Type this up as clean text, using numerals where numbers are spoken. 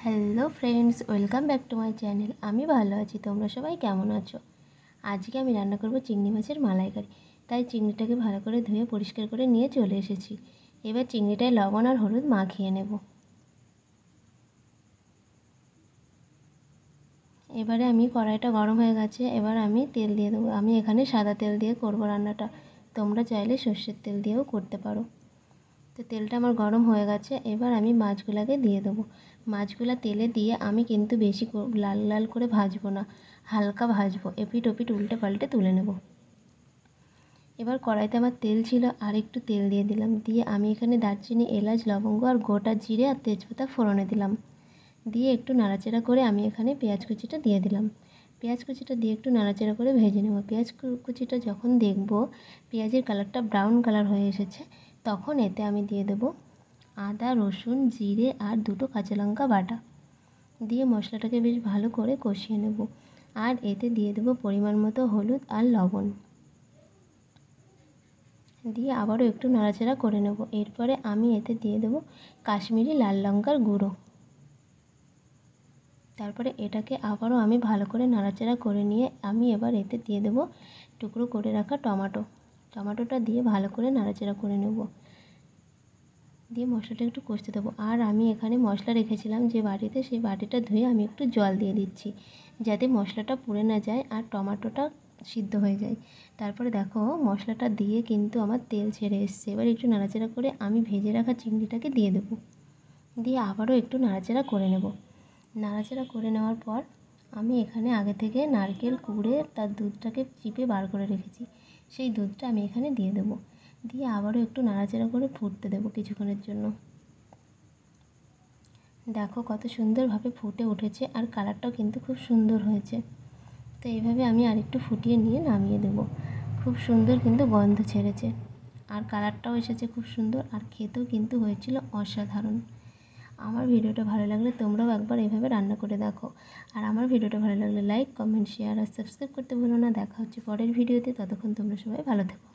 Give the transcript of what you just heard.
Hello friends, welcome back to my channel. আমি ভালো আছি, তোমরা সবাই কেমন আছো? আজকে আমি রান্না করব চিংড়ি মাছের মালাইকারি। তাই চিংড়িটাকে ভালো করে ধুয়ে পরিষ্কার করে নিয়ে চলে এসেছি। এবার চিংড়িটায় লবণ আর হলুদ মাখিয়ে নেব। এবারে আমি কড়াইটা গরম হয়ে গেছে, এবার আমি তেল দিয়ে দেবো। আমি এখানে সাদা তেল দিয়ে করব রান্নাটা, তোমরা চাইলে সর্ষের তেল দিয়েও করতে পারো। তো তেলটা আমার গরম হয়ে গেছে, এবার আমি মাছগুলোকে দিয়ে দেবো। মাছগুলো তেলে দিয়ে আমি কিন্তু বেশি লাল লাল করে ভাজবো না, হালকা ভাজবো, এপিট ওপিট উল্টে পাল্টে তুলে নেব। এবার কড়াইতে আমার তেল ছিল, আর একটু তেল দিয়ে দিলাম। দিয়ে আমি এখানে দারচিনি, এলাচ, লবঙ্গ আর গোটা জিরে আর তেজপাতা ফোড়নে দিলাম। দিয়ে একটু নাড়াচাড়া করে আমি এখানে পেঁয়াজ কুচিটা দিয়ে দিলাম। পেঁয়াজ কুচিটা দিয়ে একটু নাড়াচাড়া করে ভেজে নেব। পেঁয়াজ কুচিটা যখন দেখব পেঁয়াজের কালারটা ব্রাউন কালার হয়ে এসেছে, তখন এতে আমি দিয়ে দেবো আদা, রসুন, জিরে আর দুটো কাঁচা লঙ্কা বাটা। দিয়ে মশলাটাকে বেশ ভালো করে কষিয়ে নেব। আর এতে দিয়ে দেবো পরিমাণ মতো হলুদ আর লবণ। দিয়ে আবারও একটু নাড়াচাড়া করে নেব। এরপরে আমি এতে দিয়ে দেবো কাশ্মীরি লাল লঙ্কার গুঁড়ো। তারপরে এটাকে আবারও আমি ভালো করে নাড়াচাড়া করে নিয়ে আমি এবার এতে দিয়ে দেবো টুকরো করে রাখা টমেটোটা দিয়ে ভালো করে নাড়াচাড়া করে নেব। দিয়ে মশলাটা একটু কষতে দেবো। আর আমি এখানে মশলা রেখেছিলাম যে বাটিতে, সেই বাটিটা ধুয়ে আমি একটু জল দিয়ে দিচ্ছি, যাতে মশলাটা পুড়ে না যায় আর টমেটোটা সিদ্ধ হয়ে যায়। তারপরে দেখো মশলাটা দিয়ে কিন্তু আমার তেল ছেড়ে এসছে। এবার একটু নাড়াচাড়া করে আমি ভেজে রাখা চিংড়িটাকে দিয়ে দেবো। দিয়ে আবারও একটু নাড়াচাড়া করে নেব। নাড়াচাড়া করে নেওয়ার পর আমি এখানে আগে থেকে নারকেল কুড়ে তার দুধটাকে চিপে বার করে রেখেছি, সেই দুধটা আমি এখানে দিয়ে দেবো। দিয়ে আবারও একটু নাড়াচাড়া করে ফুটতে দেবো কিছুক্ষণের জন্য। দেখো কত সুন্দরভাবে ফুটে উঠেছে, আর কালারটাও কিন্তু খুব সুন্দর হয়েছে। তো এইভাবে আমি আরেকটু ফুটিয়ে নিয়ে নামিয়ে দেবো। খুব সুন্দর কিন্তু গন্ধ ছেড়েছে, আর কালারটাও এসেছে খুব সুন্দর, আর খেতেও কিন্তু হয়েছিল অসাধারণ। আমার ভিডিওটা ভালো লাগলে তোমরাও একবার এভাবে রান্না করে দেখো। আর আমার ভিডিওটা ভালো লাগলে লাইক, কমেন্ট, শেয়ার আর সাবস্ক্রাইব করতে ভুলো না। দেখা হচ্ছে পরের ভিডিওতে, ততক্ষণ তোমরা সবাই ভালো থেকো।